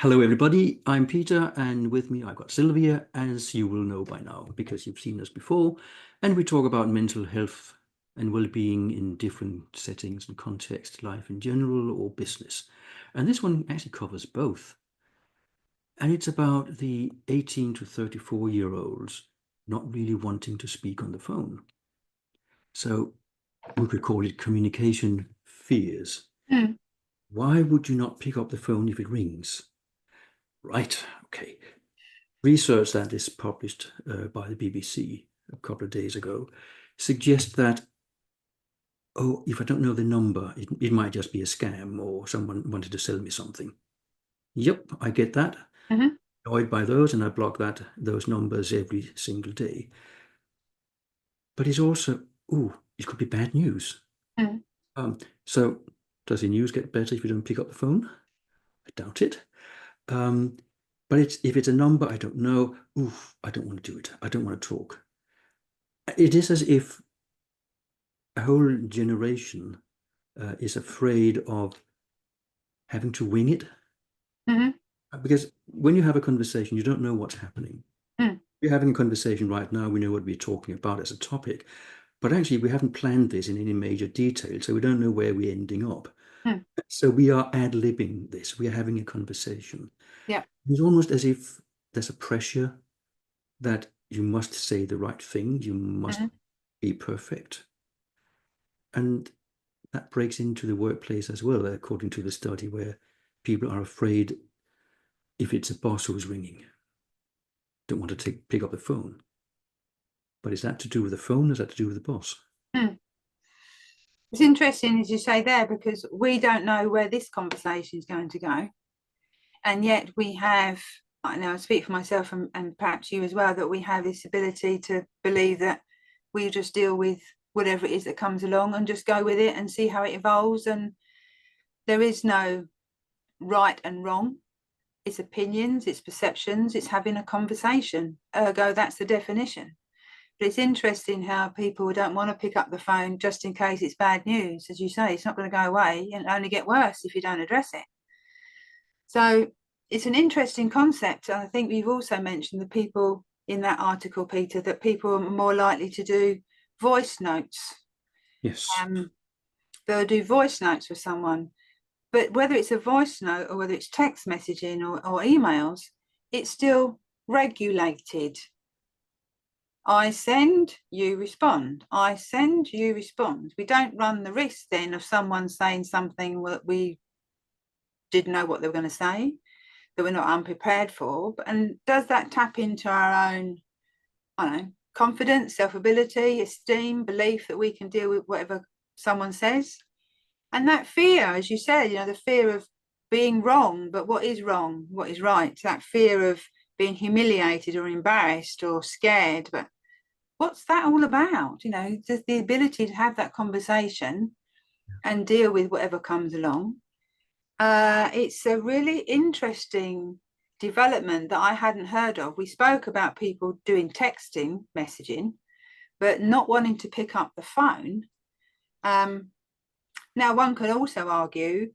Hello, everybody. I'm Peter, and with me I've got Sylvia, as you will know by now, because you've seen us before. And we talk about mental health and well-being in different settings and contexts, life in general or business. And this one actually covers both. And it's about the 18 to 34-year-olds not really wanting to speak on the phone. So we could call it communication fears. Mm. Why would you not pick up the phone if it rings? Right, okay. Research that is published by the BBC a couple of days ago suggests that, oh, if I don't know the number, it might just be a scam or someone wanted to sell me something. Yep, I get that. Hmm. Annoyed by those, and I block those numbers every single day. But it's also, ooh, it could be bad news. Mm. Um, so does the news get better if you don't pick up the phone? I doubt it. Um, but if it's a number I don't know, oof, I don't want to do it. I don't want to talk. It is as if a whole generation is afraid of having to wing it. Hmm. Because when you have a conversation, you don't know what's happening. Mm. We're having a conversation right now, we know what we're talking about as a topic, but actually we haven't planned this in any major detail, so we don't know where we're ending up. Mm. So we are ad-libbing this, we are having a conversation. Yeah. It's almost as if there's a pressure that you must say the right thing, you must Hmm. be perfect. And that breaks into the workplace as well, according to the study, where people are afraid if it's a boss who's ringing, don't want to pick up the phone. But is that to do with the phone? Or is that to do with the boss? Mm. It's interesting, as you say there, because we don't know where this conversation is going to go. And yet we have, I know I speak for myself and perhaps you as well, that we have this ability to believe that we just deal with whatever it is that comes along and just go with it and see how it evolves. And there is no right and wrong. It's opinions, it's perceptions, it's having a conversation. Ergo, that's the definition. But it's interesting how people don't want to pick up the phone just in case it's bad news. As you say, it's not going to go away and only get worse if you don't address it. So it's an interesting concept. And I think we've also mentioned the people in that article, Peter, that people are more likely to do voice notes. Yes. They'll do voice notes with someone. But whether it's a voice note or whether it's text messaging or emails, it's still regulated. I send, you respond. I send, you respond. We don't run the risk then of someone saying something that we didn't know what they were going to say, that we're not unprepared for. And does that tap into our own, I don't know, confidence, self-ability, esteem, belief that we can deal with whatever someone says? And that fear, as you said, the fear of being wrong, but what is wrong? What is right? That fear of being humiliated or embarrassed or scared, but what's that all about? Just the ability to have that conversation and deal with whatever comes along. It's a really interesting development that I hadn't heard of. We spoke about people doing texting messaging, but not wanting to pick up the phone. Now, one could also argue,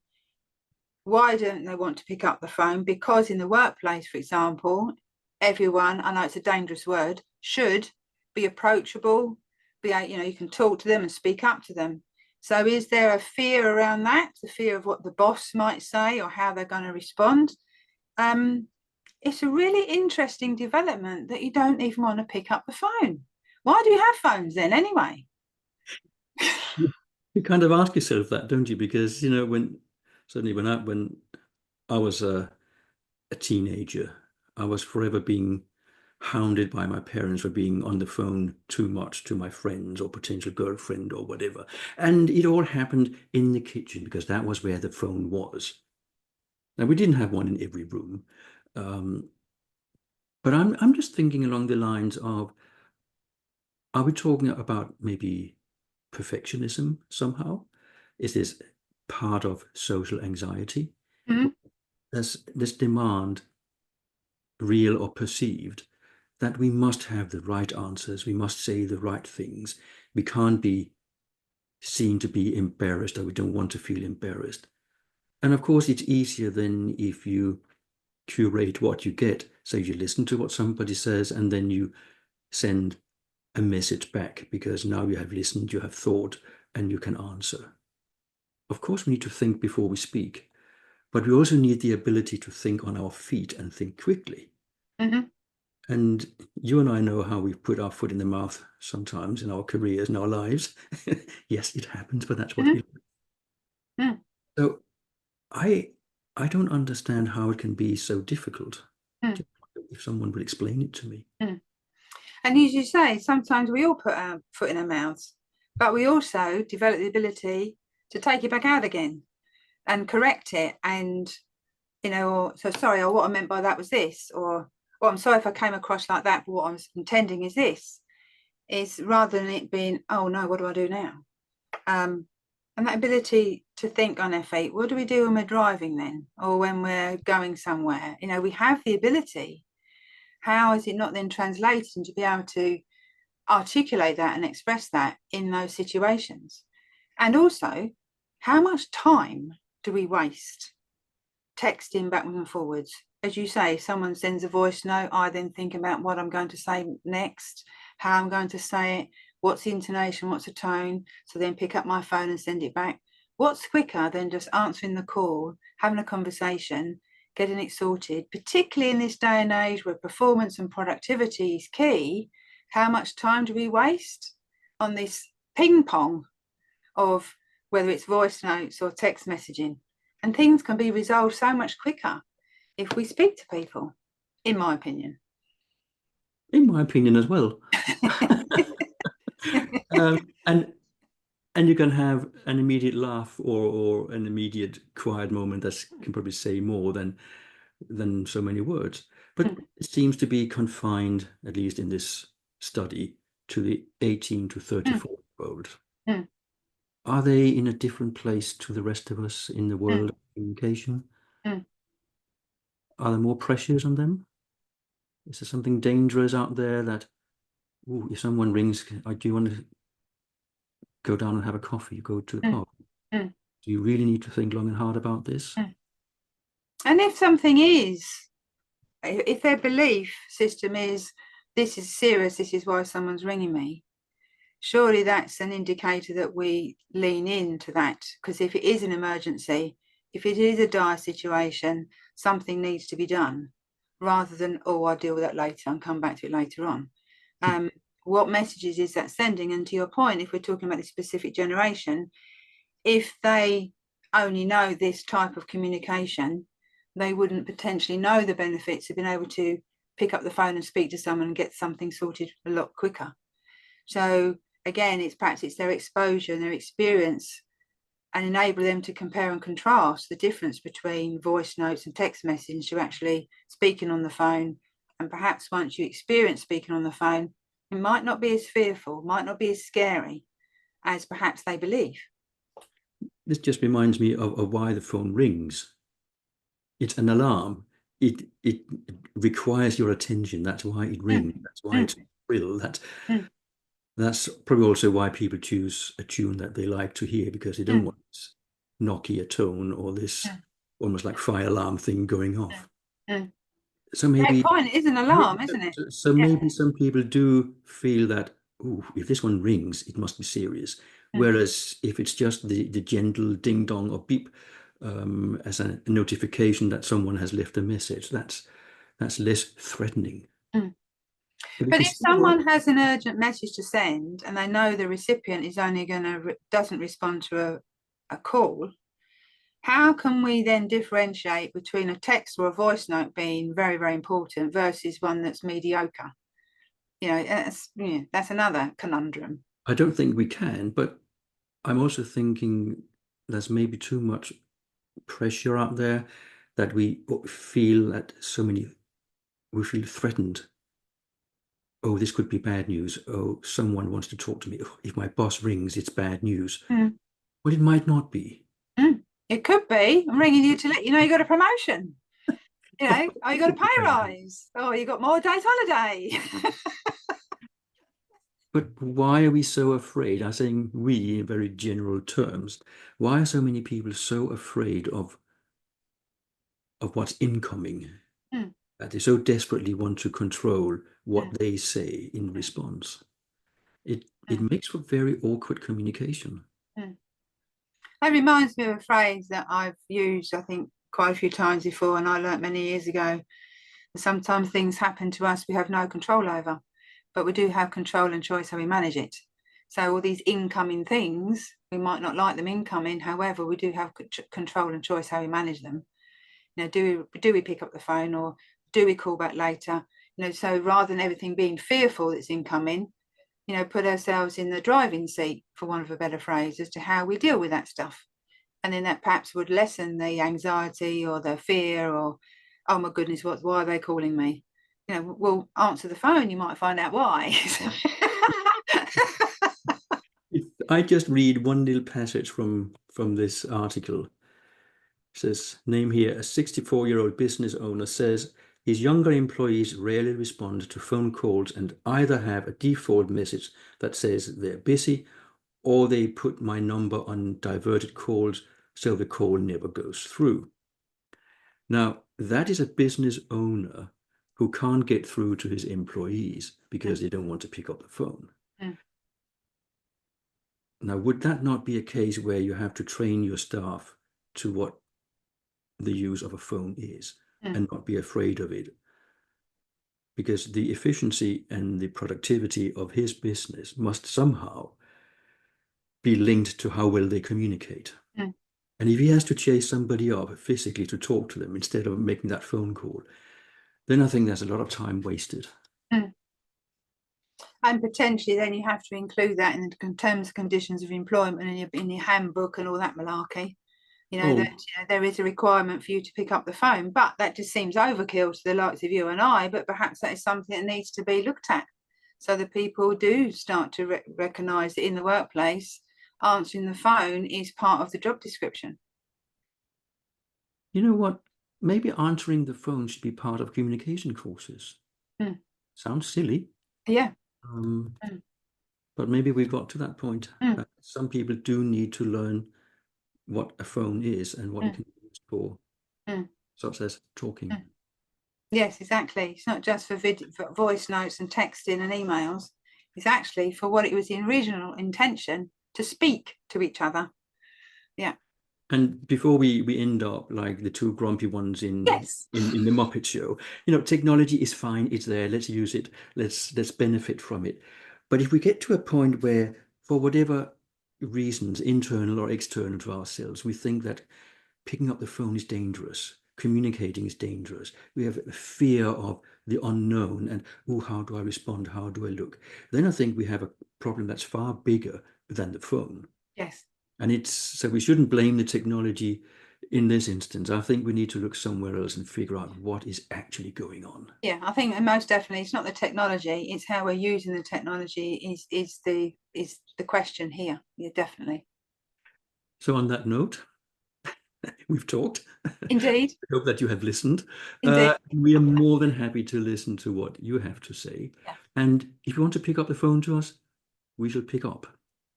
why don't they want to pick up the phone? Because in the workplace, for example, everyone, I know it's a dangerous word, should be approachable, you can talk to them and speak up to them. So is there a fear around that, the fear of what the boss might say or how they're going to respond? It's a really interesting development that you don't even want to pick up the phone. Why do you have phones then anyway? You kind of ask yourself that, don't you? Because, when I was a teenager, I was forever being hounded by my parents for being on the phone too much to my friends or potential girlfriend or whatever. And it all happened in the kitchen because that was where the phone was. Now, we didn't have one in every room. Um, but I'm just thinking along the lines of, are we talking about maybe perfectionism somehow? Is this part of social anxiety? Mm-hmm. There's this demand, real or perceived, that we must have the right answers, we must say the right things. We can't be seen to be embarrassed or we don't want to feel embarrassed. And of course, it's easier than if you curate what you get. So you listen to what somebody says, and then you send a message back because now you have listened, you have thought, and you can answer. Of course, we need to think before we speak, but we also need the ability to think on our feet and think quickly. Hmm. And you and I know how we've put our foot in the mouth sometimes in our careers and our lives. Yes, it happens, but that's what Hmm. we Hmm. so I I don't understand how it can be so difficult. Hmm. If someone would explain it to me. Hmm. And as you say, sometimes we all put our foot in our mouths, but we also develop the ability to take it back out again and correct it. And, or so sorry, or what I meant by that was this, or I'm sorry if I came across like that, but what I was intending is this, is rather than it being, oh no, what do I do now? And that ability to think on their feet, what do we do when we're driving then? Or when we're going somewhere? We have the ability. How is it not then translated and to be able to articulate that and express that in those situations? And also, how much time do we waste texting backwards and forwards? As you say, someone sends a voice note, I then think about what I'm going to say next, how I'm going to say it, what's the intonation, what's the tone, so then pick up my phone and send it back. What's quicker than just answering the call, having a conversation, getting it sorted, particularly in this day and age where performance and productivity is key? How much time do we waste on this ping pong of whether it's voice notes or text messaging? And things can be resolved so much quicker if we speak to people, in my opinion. In my opinion as well. And you can have an immediate laugh or an immediate quiet moment that can probably say more than so many words. But Mm, it seems to be confined, at least in this study, to the 18 to mm, 34-year-old. mm, Are they in a different place to the rest of us in the mm, world of communication? mm. Are there more pressures on them? Is there something dangerous out there that, ooh, if someone rings, do you want to go down and have a coffee? Go to the Mm, pub. mm, Do you really need to think long and hard about this? mm. And if something is, if their belief system is, this is serious, this is why someone's ringing me, surely that's an indicator that we lean into that. Because if it is an emergency, if it is a dire situation, something needs to be done rather than, oh, I'll deal with that later and come back to it later on. Um, what messages is that sending? And to your point, if we're talking about the specific generation, if they only know this type of communication, they wouldn't potentially know the benefits of being able to pick up the phone and speak to someone and get something sorted a lot quicker. So again, it's perhaps it's their exposure and their experience and enable them to compare and contrast the difference between voice notes and text messaging to actually speaking on the phone. And perhaps once you experience speaking on the phone, it might not be as fearful, might not be as scary as perhaps they believe. This just reminds me of why the phone rings. It's an alarm. It requires your attention. That's why it Mm, rings. That's why mm, it's real. mm, That's probably also why people choose a tune that they like to hear because they don't mm, want this Nokia tone or this mm, almost like fire alarm thing going mm, off. mm. So Great maybe, point. It is an yeah, alarm, isn't it? so Yeah. maybe some people do feel that, oh, if this one rings, it must be serious. Mm, Whereas if it's just the gentle ding dong or beep as a notification that someone has left a message, that's less threatening. mm. But if But you if still want, someone has an urgent message to send and they know the recipient is only going to doesn't respond to a call, how can we then differentiate between a text or a voice note being very, very important versus one that's mediocre? That's another conundrum. I don't think we can, but I'm also thinking there's maybe too much pressure out there that we feel that we feel threatened. Oh, this could be bad news. Oh, someone wants to talk to me. Oh, if my boss rings, it's bad news. Mm, Well, it might not be. mm. It could be. I'm ringing you to let you know you got a promotion. Oh, you got a pay But rise. Oh, you got more days holiday. why are we so afraid? I'm saying we in very general terms. Why are so many people so afraid of what's incoming? that they so desperately want to control what mm, they say in mm, response. It mm, makes for very awkward communication. mm. That reminds me of a phrase that I've used, I think, quite a few times before, and I learnt many years ago. Sometimes things happen to us we have no control over, but we do have control and choice how we manage it. So all these incoming things, we might not like them incoming, however, we do have control and choice how we manage them. You know, do we pick up the phone, or do we call back later? You know, so rather than everything being fearful that's incoming, you know, put ourselves in the driving seat, for want of a better phrase, as to how we deal with that stuff. And then that perhaps would lessen the anxiety or the fear, or, oh my goodness, why are they calling me? You know, we'll answer the phone, you might find out why. If I just read one little passage from this article. It says, name here, a 64-year-old business owner says his younger employees rarely respond to phone calls and either have a default message that says they're busy, or they put my number on diverted calls so the call never goes through. Now, that is a business owner who can't get through to his employees because they don't want to pick up the phone. Mm, Now, would that not be a case where you have to train your staff to what the use of a phone is mm, and not be afraid of it? Because the efficiency and the productivity of his business must somehow be linked to how well they communicate. mm, And if he has to chase somebody up physically to talk to them instead of making that phone call, then I think there's a lot of time wasted. mm. And potentially then you have to include that in the terms and conditions of employment and in your handbook and all that malarkey. You know, that Oh, you know, there is a requirement for you to pick up the phone, but that just seems overkill to the likes of you and I. But perhaps that is something that needs to be looked at, so that people do start to recognise that in the workplace, answering the phone is part of the job description. you know what? Maybe answering the phone should be part of communication courses. Mm. Sounds silly, Yeah. um, Mm. but maybe we've got to that point. Mm. Some people do need to learn what a phone is and what it Mm. can be used for, Mm. such as talking. Mm. Yes, exactly. It's not just for voice notes and texting and emails. It's actually for what it was the original intention, to speak to each other. Yeah. And before we end up like the two grumpy ones Yes. in the Muppet Show, technology is fine, it's there, let's use it, let's benefit from it. But if we get to a point where, for whatever reasons, internal or external to ourselves, we think that picking up the phone is dangerous, communicating is dangerous, we have a fear of the unknown and, oh, how do I respond? How do I look? Then I think we have a problem that's far bigger than the phone. Yes. And so we shouldn't blame the technology in this instance. I think we need to look somewhere else and figure out what is actually going on. Yeah, I think most definitely it's not the technology, it's how we're using the technology is the question here. Yeah, definitely. So on that note, we've talked. I Indeed. hope that you have listened. Indeed. We are more than happy to listen to what you have to say. Yeah. And if you want to pick up the phone to us, we shall pick up.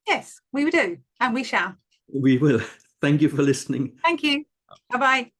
Yes, we do. And we shall. We will. Thank you for listening. Thank you. Bye bye.